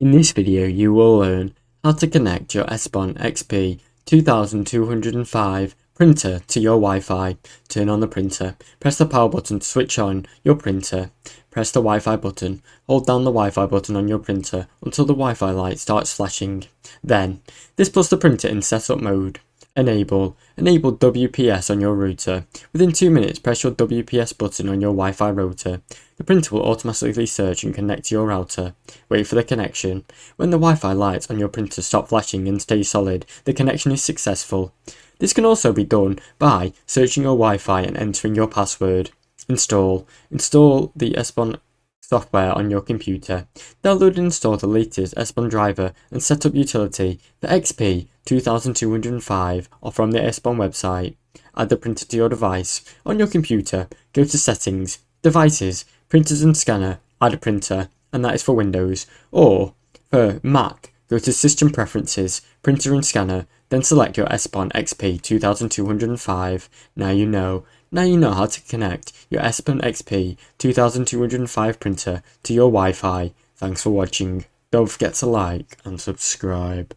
In this video you will learn how to connect your Espon XP-2205 printer to your Wi-Fi. Turn on the printer, press the power button to switch on your printer, press the Wi-Fi button, hold down the Wi-Fi button on your printer until the Wi-Fi light starts flashing. Then, this puts the printer in setup mode. Enable WPS on your router. Within 2 minutes, press your WPS button on your Wi-Fi router. The printer will automatically search and connect to your router. Wait for the connection. When the Wi-Fi lights on your printer stop flashing and stay solid, the connection is successful. This can also be done by searching your Wi-Fi and entering your password. Install the espon software on your computer. Download and install the latest espon driver and setup utility for XP-2205 or from the espon website. Add the printer to your device. On your computer, go to Settings, Devices, Printers and Scanner, add a printer, and that is for Windows. Or, for Mac, go to System Preferences, Printer and Scanner, then select your Espon XP-2205. Now you know how to connect your Espon XP-2205 printer to your Wi-Fi. Thanks for watching. Don't forget to like and subscribe.